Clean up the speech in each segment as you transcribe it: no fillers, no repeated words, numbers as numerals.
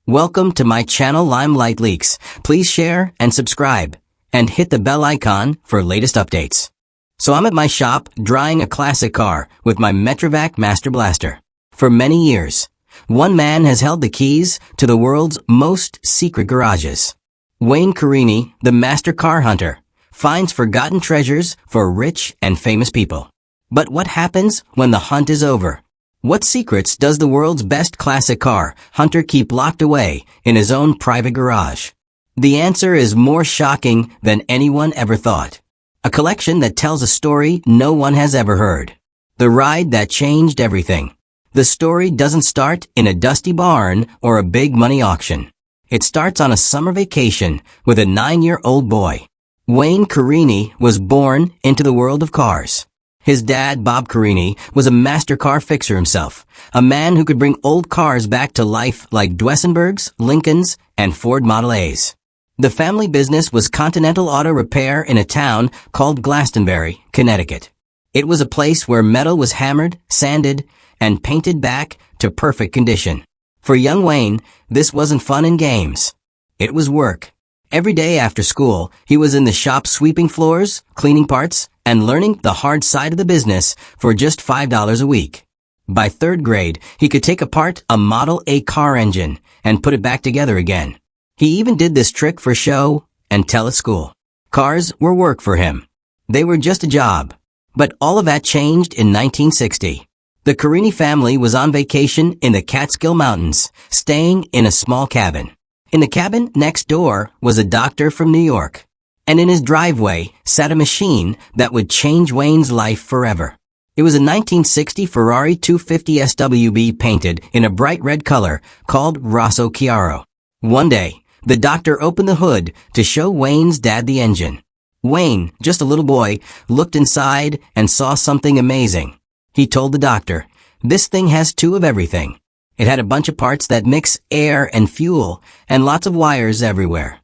Welcome to my channel Limelight Leaks. Please share and subscribe and hit the bell icon for latest updates. So I'm at my shop drying a classic car with my Metrovac Master Blaster. For many years, one man has held the keys to the world's most secret garages. Wayne Carini, the master car hunter, finds forgotten treasures for rich and famous people. But what happens when the hunt is over? What secrets does the world's best classic car hunter keep locked away in his own private garage? The answer is more shocking than anyone ever thought. A collection that tells a story no one has ever heard. The ride that changed everything. The story doesn't start in a dusty barn or a big money auction. It starts on a summer vacation with a 9-year-old boy. Wayne Carini was born into the world of cars. His dad, Bob Carini, was a master car fixer himself, a man who could bring old cars back to life like Duesenbergs, Lincolns, and Ford Model A's. The family business was Continental Auto Repair in a town called Glastonbury, Connecticut. It was a place where metal was hammered, sanded, and painted back to perfect condition. For young Wayne, this wasn't fun and games. It was work. Every day after school, he was in the shop sweeping floors, cleaning parts, and learning the hard side of the business for just $5 a week. By 3rd grade, he could take apart a Model A car engine and put it back together again. He even did this trick for show and tell at school. Cars were work for him. They were just a job. But all of that changed in 1960. The Carini family was on vacation in the Catskill Mountains, staying in a small cabin. In the cabin next door was a doctor from New York. And in his driveway sat a machine that would change Wayne's life forever. It was a 1960 Ferrari 250 SWB painted in a bright red color called Rosso Chiaro. One day, the doctor opened the hood to show Wayne's dad the engine. Wayne, just a little boy, looked inside and saw something amazing. He told the doctor, "This thing has 2 of everything." It had a bunch of parts that mix air and fuel and lots of wires everywhere.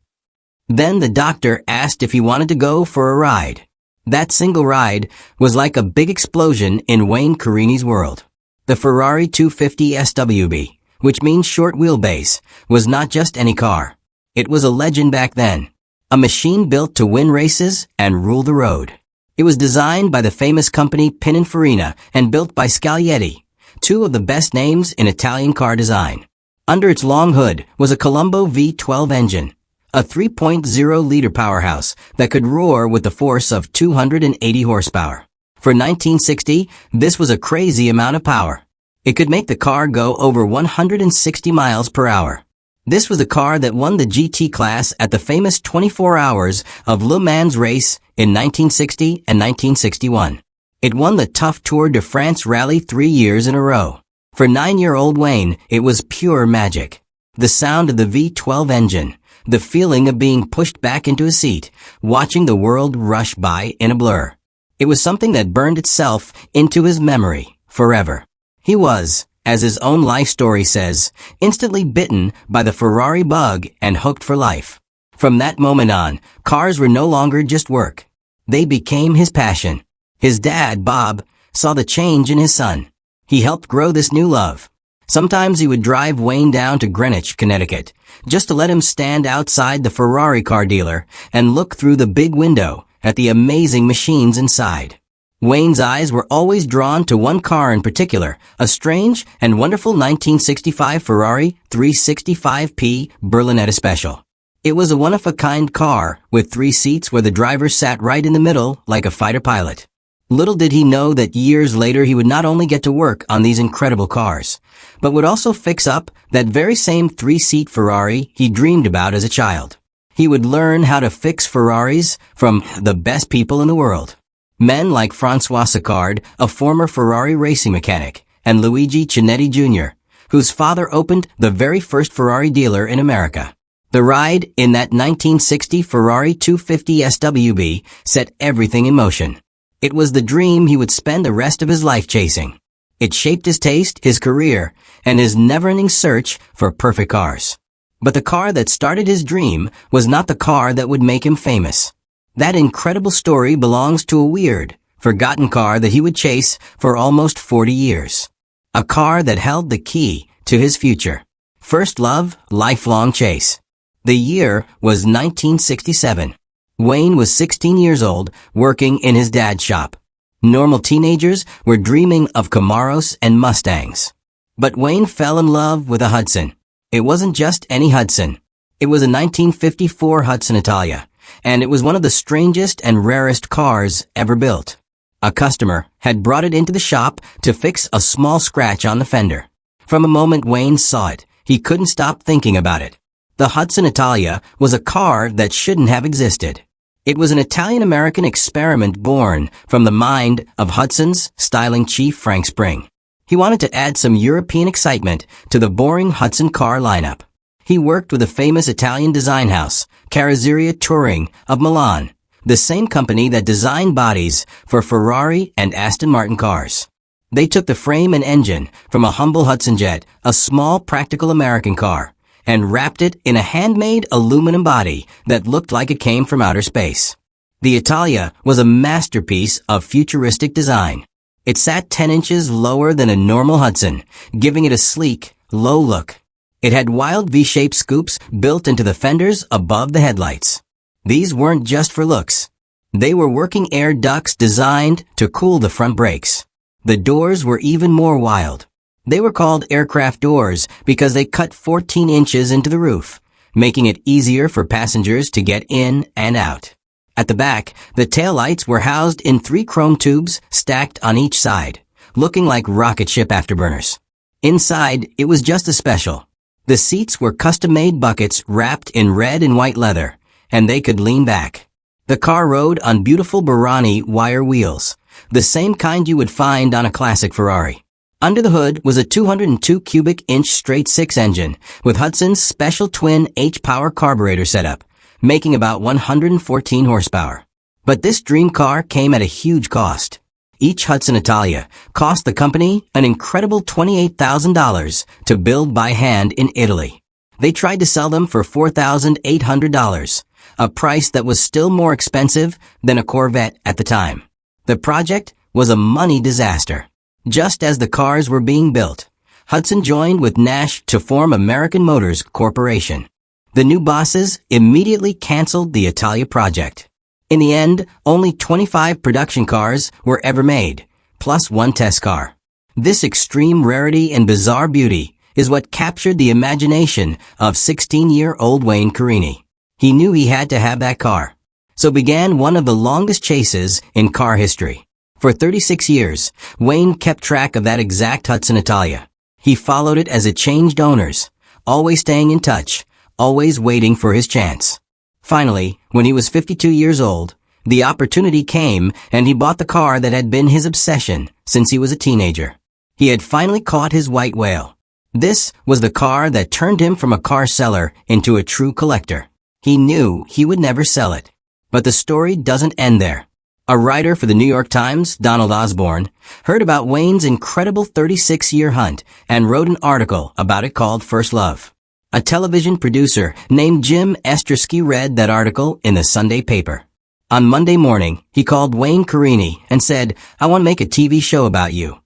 Then the doctor asked if he wanted to go for a ride. That single ride was like a big explosion in Wayne Carini's world. The Ferrari 250 SWB, which means short wheelbase, was not just any car. It was a legend back then. A machine built to win races and rule the road. It was designed by the famous company Pininfarina and built by Scaglietti, 2 of the best names in Italian car design. Under its long hood was a Colombo V12 engine, a 3.0-liter powerhouse that could roar with the force of 280 horsepower. For 1960, this was a crazy amount of power. It could make the car go over 160 miles per hour. This was the car that won the GT class at the famous 24 Hours of Le Mans race in 1960 and 1961. It won the tough Tour de France rally 3 years in a row. For 9-year-old Wayne, it was pure magic. The sound of the V12 engine, the feeling of being pushed back into a seat, watching the world rush by in a blur. It was something that burned itself into his memory forever. He was, as his own life story says, instantly bitten by the Ferrari bug and hooked for life. From that moment on, cars were no longer just work. They became his passion. His dad, Bob, saw the change in his son. He helped grow this new love. Sometimes he would drive Wayne down to Greenwich, Connecticut, just to let him stand outside the Ferrari car dealer and look through the big window at the amazing machines inside. Wayne's eyes were always drawn to one car in particular, a strange and wonderful 1965 Ferrari 365P Berlinetta Special. It was a one-of-a-kind car with 3 seats where the driver sat right in the middle like a fighter pilot. Little did he know that years later he would not only get to work on these incredible cars, but would also fix up that very same 3-seat Ferrari he dreamed about as a child. He would learn how to fix Ferraris from the best people in the world. Men like Francois Sicard, a former Ferrari racing mechanic, and Luigi Chinetti Jr., whose father opened the very first Ferrari dealer in America. The ride in that 1960 Ferrari 250 SWB set everything in motion. It was the dream he would spend the rest of his life chasing. It shaped his taste, his career, and his never-ending search for perfect cars. But the car that started his dream was not the car that would make him famous. That incredible story belongs to a weird, forgotten car that he would chase for almost 40 years. A car that held the key to his future. First love, lifelong chase. The year was 1967. Wayne was 16 years old, working in his dad's shop. Normal teenagers were dreaming of Camaros and Mustangs. But Wayne fell in love with a Hudson. It wasn't just any Hudson. It was a 1954 Hudson Italia, and it was one of the strangest and rarest cars ever built. A customer had brought it into the shop to fix a small scratch on the fender. From the moment Wayne saw it, he couldn't stop thinking about it. The Hudson Italia was a car that shouldn't have existed. It was an Italian-American experiment born from the mind of Hudson's styling chief Frank Spring. He wanted to add some European excitement to the boring Hudson car lineup. He worked with a famous Italian design house, Carrozzeria Touring of Milan, the same company that designed bodies for Ferrari and Aston Martin cars. They took the frame and engine from a humble Hudson Jet, a small practical American car, and wrapped it in a handmade aluminum body that looked like it came from outer space. The Italia was a masterpiece of futuristic design. It sat 10 inches lower than a normal Hudson, giving it a sleek, low look. It had wild V-shaped scoops built into the fenders above the headlights. These weren't just for looks. They were working air ducts designed to cool the front brakes. The doors were even more wild. They were called aircraft doors because they cut 14 inches into the roof, making it easier for passengers to get in and out. At the back, the taillights were housed in 3 chrome tubes stacked on each side, looking like rocket ship afterburners. Inside, it was just as special. The seats were custom-made buckets wrapped in red and white leather, and they could lean back. The car rode on beautiful Barani wire wheels, the same kind you would find on a classic Ferrari. Under the hood was a 202 cubic inch straight 6 engine with Hudson's special twin H-power carburetor setup, making about 114 horsepower. But this dream car came at a huge cost. Each Hudson Italia cost the company an incredible $28,000 to build by hand in Italy. They tried to sell them for $4,800, a price that was still more expensive than a Corvette at the time. The project was a money disaster. Just as the cars were being built, Hudson joined with Nash to form American Motors Corporation. The new bosses immediately canceled the Italia project. In the end, only 25 production cars were ever made, plus 1 test car. This extreme rarity and bizarre beauty is what captured the imagination of 16-year-old Wayne Carini. He knew he had to have that car. So began one of the longest chases in car history. For 36 years, Wayne kept track of that exact Hudson Italia. He followed it as it changed owners, always staying in touch, always waiting for his chance. Finally, when he was 52 years old, the opportunity came and he bought the car that had been his obsession since he was a teenager. He had finally caught his white whale. This was the car that turned him from a car seller into a true collector. He knew he would never sell it. But the story doesn't end there. A writer for the New York Times, Donald Osborne, heard about Wayne's incredible 36-year hunt and wrote an article about it called First Love. A television producer named Jim Esterski read that article in the Sunday paper. On Monday morning, he called Wayne Carini and said, "I want to make a TV show about you."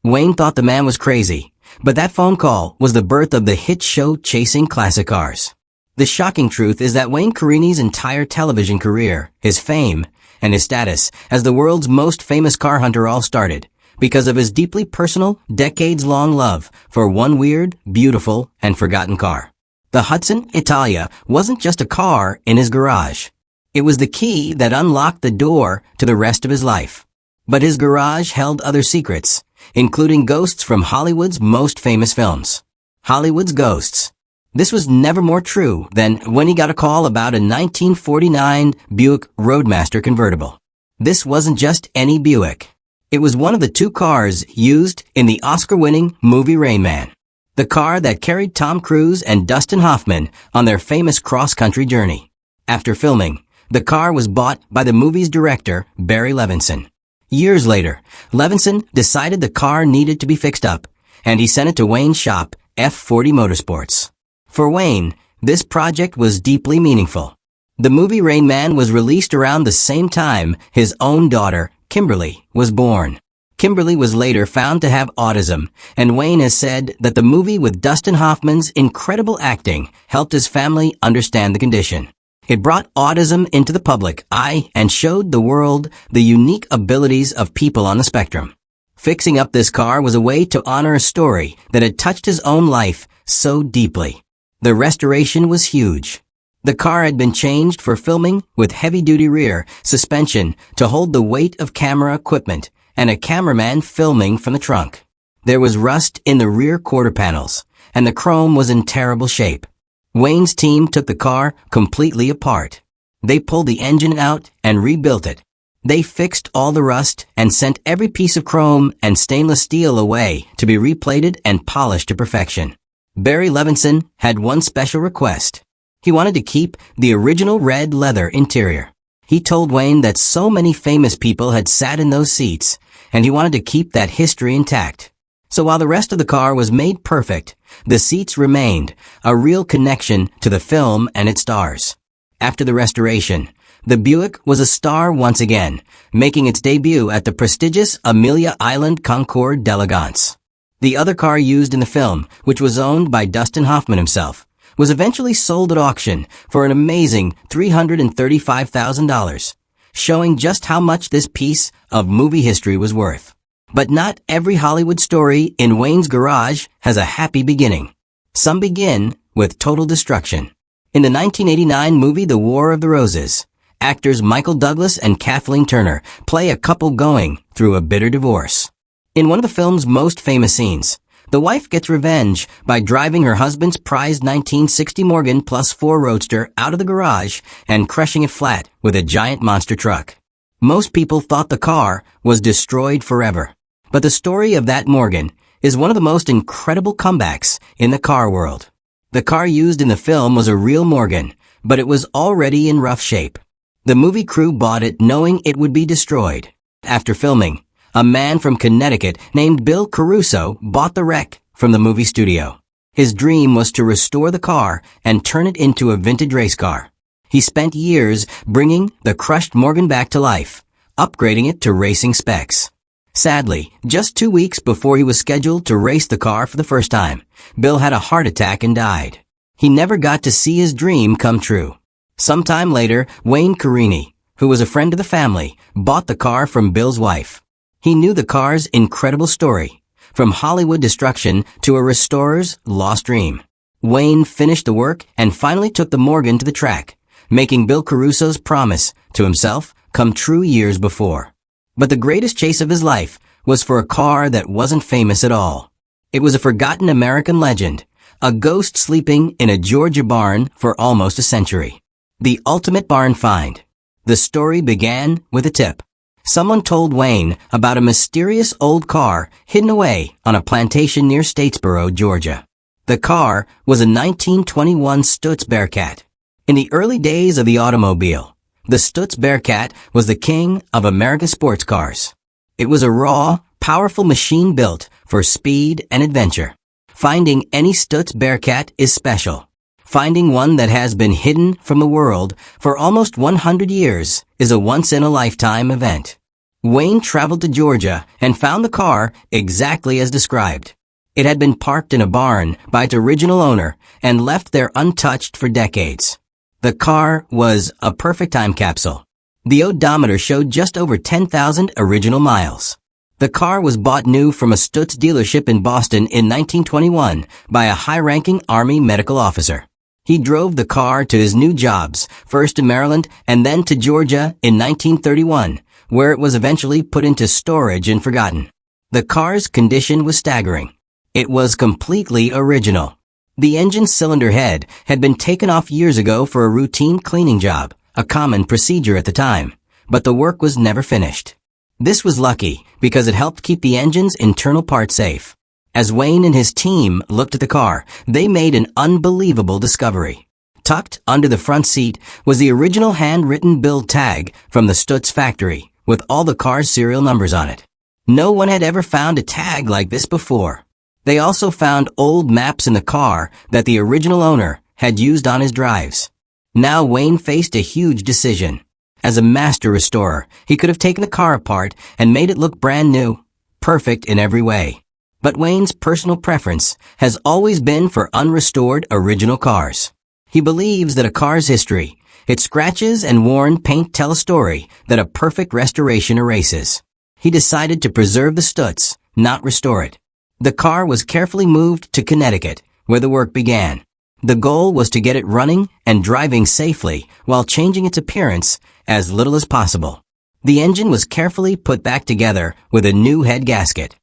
Wayne thought the man was crazy, but that phone call was the birth of the hit show Chasing Classic Cars. The shocking truth is that Wayne Carini's entire television career, his fame, and his status as the world's most famous car hunter all started because of his deeply personal, decades-long love for one weird, beautiful, and forgotten car. The Hudson Italia wasn't just a car in his garage. It was the key that unlocked the door to the rest of his life. But his garage held other secrets, including ghosts from Hollywood's most famous films. Hollywood's ghosts. This was never more true than when he got a call about a 1949 Buick Roadmaster convertible. This wasn't just any Buick. It was one of the 2 cars used in the Oscar-winning movie Rain Man. The car that carried Tom Cruise and Dustin Hoffman on their famous cross-country journey. After filming, the car was bought by the movie's director, Barry Levinson. Years later, Levinson decided the car needed to be fixed up, and he sent it to Wayne's shop, F40 Motorsports. For Wayne, this project was deeply meaningful. The movie Rain Man was released around the same time his own daughter, Kimberly, was born. Kimberly was later found to have autism, and Wayne has said that the movie with Dustin Hoffman's incredible acting helped his family understand the condition. It brought autism into the public eye and showed the world the unique abilities of people on the spectrum. Fixing up this car was a way to honor a story that had touched his own life so deeply. The restoration was huge. The car had been changed for filming with heavy-duty rear suspension to hold the weight of camera equipment and a cameraman filming from the trunk. There was rust in the rear quarter panels, and the chrome was in terrible shape. Wayne's team took the car completely apart. They pulled the engine out and rebuilt it. They fixed all the rust and sent every piece of chrome and stainless steel away to be replated and polished to perfection. Barry Levinson had one special request. He wanted to keep the original red leather interior. He told Wayne that so many famous people had sat in those seats, and he wanted to keep that history intact. So while the rest of the car was made perfect, the seats remained, a real connection to the film and its stars. After the restoration, the Buick was a star once again, making its debut at the prestigious Amelia Island Concours d'Elegance. The other car used in the film, which was owned by Dustin Hoffman himself, was eventually sold at auction for an amazing $335,000, showing just how much this piece of movie history was worth. But not every Hollywood story in Wayne's garage has a happy beginning. Some begin with total destruction. In the 1989 movie The War of the Roses, actors Michael Douglas and Kathleen Turner play a couple going through a bitter divorce. In one of the film's most famous scenes, the wife gets revenge by driving her husband's prized 1960 Morgan Plus 4 Roadster out of the garage and crushing it flat with a giant monster truck. Most people thought the car was destroyed forever. But the story of that Morgan is one of the most incredible comebacks in the car world. The car used in the film was a real Morgan, but it was already in rough shape. The movie crew bought it knowing it would be destroyed. After filming, a man from Connecticut named Bill Caruso bought the wreck from the movie studio. His dream was to restore the car and turn it into a vintage race car. He spent years bringing the crushed Morgan back to life, upgrading it to racing specs. Sadly, just 2 weeks before he was scheduled to race the car for the first time, Bill had a heart attack and died. He never got to see his dream come true. Sometime later, Wayne Carini, who was a friend of the family, bought the car from Bill's wife. He knew the car's incredible story, from Hollywood destruction to a restorer's lost dream. Wayne finished the work and finally took the Morgan to the track, making Bill Caruso's promise to himself come true years before. But the greatest chase of his life was for a car that wasn't famous at all. It was a forgotten American legend, a ghost sleeping in a Georgia barn for almost a century. The ultimate barn find. The story began with a tip. Someone told Wayne about a mysterious old car hidden away on a plantation near Statesboro, Georgia. The car was a 1921 Stutz Bearcat. In the early days of the automobile, the Stutz Bearcat was the king of American sports cars. It was a raw, powerful machine built for speed and adventure. Finding any Stutz Bearcat is special. Finding one that has been hidden from the world for almost 100 years is a once-in-a-lifetime event. Wayne traveled to Georgia and found the car exactly as described. It had been parked in a barn by its original owner and left there untouched for decades. The car was a perfect time capsule. The odometer showed just over 10,000 original miles. The car was bought new from a Stutz dealership in Boston in 1921 by a high-ranking Army medical officer. He drove the car to his new jobs, first in Maryland and then to Georgia in 1931, where it was eventually put into storage and forgotten. The car's condition was staggering. It was completely original. The engine cylinder head had been taken off years ago for a routine cleaning job, a common procedure at the time, but the work was never finished. This was lucky because it helped keep the engine's internal parts safe. As Wayne and his team looked at the car, they made an unbelievable discovery. Tucked under the front seat was the original handwritten build tag from the Stutz factory, with all the car's serial numbers on it. No one had ever found a tag like this before. They also found old maps in the car that the original owner had used on his drives. Now Wayne faced a huge decision. As a master restorer, he could have taken the car apart and made it look brand new. perfect in every way. But Wayne's personal preference has always been for unrestored original cars. He believes that a car's history, its scratches and worn paint tell a story that a perfect restoration erases. He decided to preserve the Stutz, not restore it. The car was carefully moved to Connecticut, where the work began. The goal was to get it running and driving safely while changing its appearance as little as possible. The engine was carefully put back together with a new head gasket.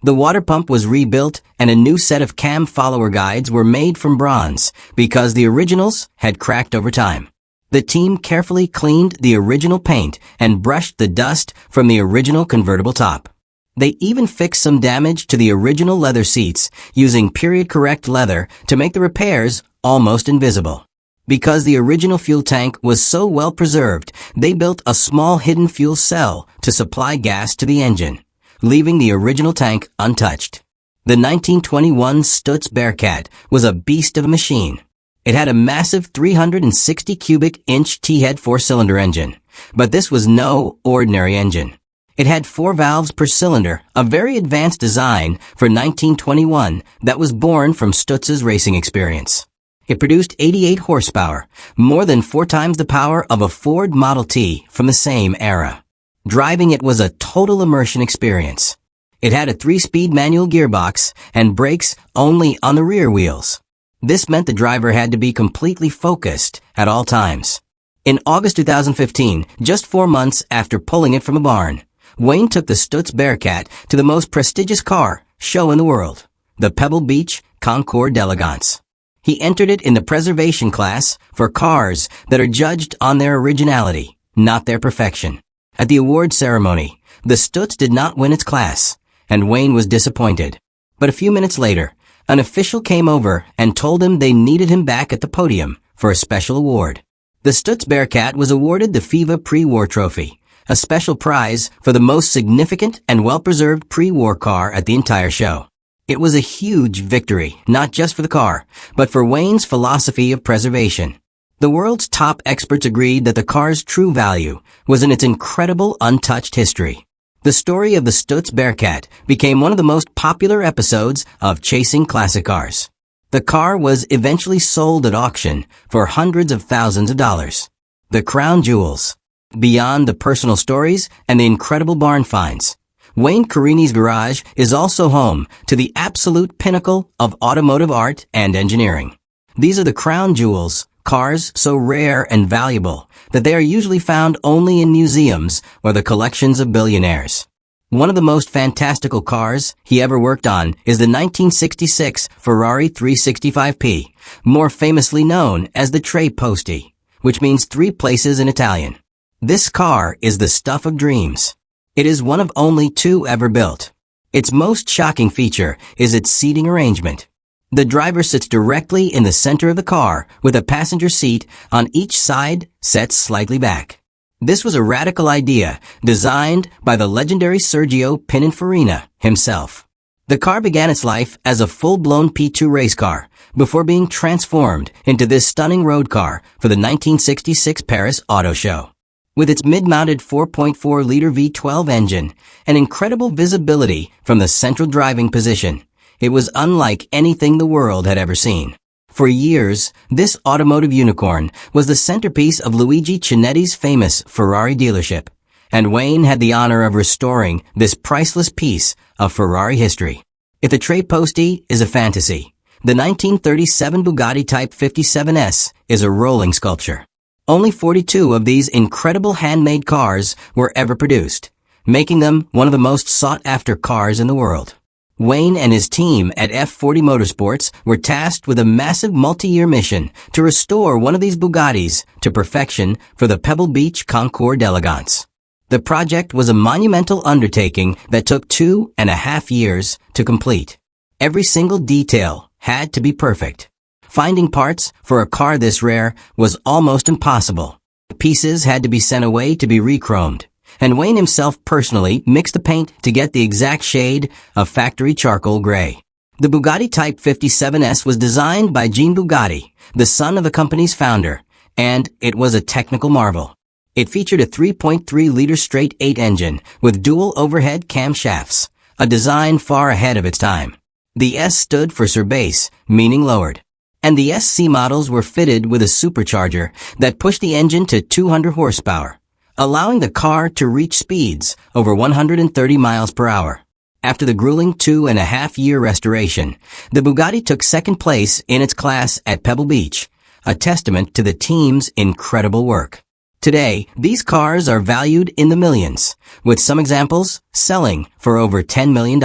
The water pump was rebuilt and a new set of cam follower guides were made from bronze because the originals had cracked over time. The team carefully cleaned the original paint and brushed the dust from the original convertible top. They even fixed some damage to the original leather seats using period-correct leather to make the repairs almost invisible. Because the original fuel tank was so well preserved, they built a small hidden fuel cell to supply gas to the engine, leaving the original tank untouched. The 1921 Stutz Bearcat was a beast of a machine. It had a massive 360 cubic inch T-head four-cylinder engine, but this was no ordinary engine. It had 4 valves per cylinder, a very advanced design for 1921 that was born from Stutz's racing experience. It produced 88 horsepower, more than 4 times the power of a Ford Model T from the same era. Driving it was a total immersion experience. It had a 3-speed manual gearbox and brakes only on the rear wheels. This meant the driver had to be completely focused at all times. In August 2015, just 4 months after pulling it from a barn, Wayne took the Stutz Bearcat to the most prestigious car show in the world, the Pebble Beach Concours d'Elegance. He entered it in the preservation class for cars that are judged on their originality, not their perfection. At the award ceremony, the Stutz did not win its class, and Wayne was disappointed. But a few minutes later, an official came over and told him they needed him back at the podium for a special award. The Stutz Bearcat was awarded the FIVA Pre-War Trophy, a special prize for the most significant and well-preserved pre-war car at the entire show. It was a huge victory, not just for the car, but for Wayne's philosophy of preservation. The world's top experts agreed that the car's true value was in its incredible untouched history. The story of the Stutz Bearcat became one of the most popular episodes of Chasing Classic Cars. The car was eventually sold at auction for hundreds of thousands of dollars. The crown jewels. Beyond the personal stories and the incredible barn finds, Wayne Carini's garage is also home to the absolute pinnacle of automotive art and engineering. These are the crown jewels, cars so rare and valuable that they are usually found only in museums or the collections of billionaires. One of the most fantastical cars he ever worked on is the 1966 Ferrari 365P, more famously known as the Tre Posti, which means 3 places in Italian. This car is the stuff of dreams. It is one of only 2 ever built. Its most shocking feature is its seating arrangement. The driver sits directly in the center of the car with a passenger seat on each side set slightly back. This was a radical idea designed by the legendary Sergio Pininfarina himself. The car began its life as a full-blown P2 race car before being transformed into this stunning road car for the 1966 Paris Auto Show. With its mid-mounted 4.4-liter V12 engine and incredible visibility from the central driving position, it was unlike anything the world had ever seen. For years, this automotive unicorn was the centerpiece of Luigi Cinetti's famous Ferrari dealership, and Wayne had the honor of restoring this priceless piece of Ferrari history. If the Tre Posti is a fantasy, the 1937 Bugatti Type 57S is a rolling sculpture. Only 42 of these incredible handmade cars were ever produced, making them one of the most sought-after cars in the world. Wayne and his team at F40 Motorsports were tasked with a massive multi-year mission to restore one of these Bugattis to perfection for the Pebble Beach Concours d'Elegance. The project was a monumental undertaking that took 2.5 years to complete. Every single detail had to be perfect. Finding parts for a car this rare was almost impossible. Pieces had to be sent away to be re-chromed, and Wayne himself personally mixed the paint to get the exact shade of factory charcoal gray. The Bugatti Type 57S was designed by Jean Bugatti, the son of the company's founder, and it was a technical marvel. It featured a 3.3-liter straight-8 engine with dual overhead camshafts, a design far ahead of its time. The S stood for surbase, meaning lowered. And the SC models were fitted with a supercharger that pushed the engine to 200 horsepower, allowing the car to reach speeds over 130 miles per hour. After the grueling 2.5-year restoration, the Bugatti took second place in its class at Pebble Beach, a testament to the team's incredible work. Today, these cars are valued in the millions, with some examples selling for over $10 million.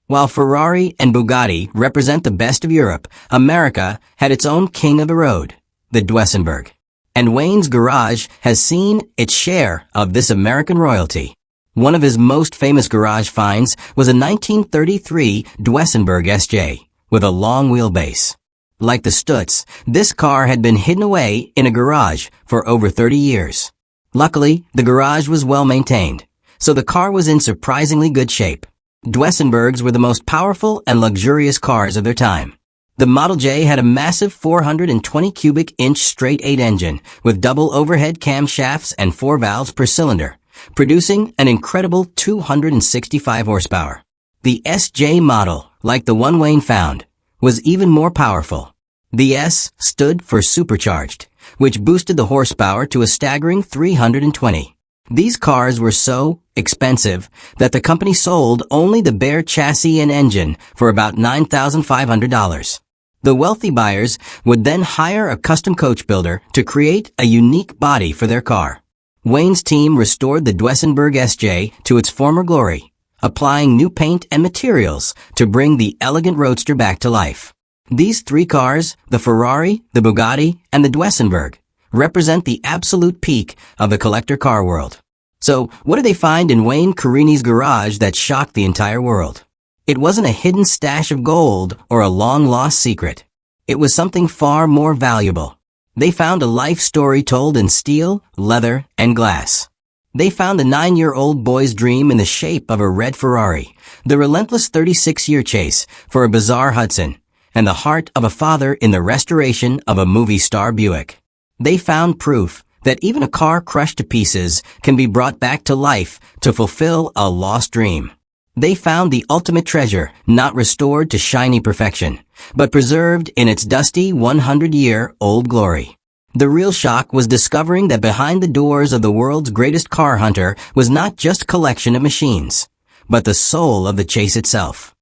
While Ferrari and Bugatti represent the best of Europe, America had its own king of the road, the Duesenberg. And Wayne's garage has seen its share of this American royalty. One of his most famous garage finds was a 1933 Duesenberg SJ with a long wheelbase. Like the Stutz, this car had been hidden away in a garage for over 30 years. Luckily, the garage was well maintained, so the car was in surprisingly good shape. Duesenbergs were the most powerful and luxurious cars of their time. The Model J had a massive 420 cubic inch straight-8 engine with double overhead camshafts and 4 valves per cylinder, producing an incredible 265 horsepower. The SJ model, like the one Wayne found, was even more powerful. The S stood for supercharged, which boosted the horsepower to a staggering 320. These cars were so expensive that the company sold only the bare chassis and engine for about $9,500. The wealthy buyers would then hire a custom coach builder to create a unique body for their car. Wayne's team restored the Duesenberg SJ to its former glory, applying new paint and materials to bring the elegant roadster back to life. These three cars, the Ferrari, the Bugatti, and the Duesenberg, represent the absolute peak of the collector car world. So, what did they find in Wayne Carini's garage that shocked the entire world? It wasn't a hidden stash of gold or a long-lost secret. It was something far more valuable. They found a life story told in steel, leather, and glass. They found the 9-year-old boy's dream in the shape of a red Ferrari, the relentless 36-year chase for a bizarre Hudson, and the heart of a father in the restoration of a movie star Buick. They found proof that even a car crushed to pieces can be brought back to life to fulfill a lost dream. They found the ultimate treasure, not restored to shiny perfection, but preserved in its dusty 100-year-old glory. The real shock was discovering that behind the doors of the world's greatest car hunter was not just a collection of machines, but the soul of the chase itself.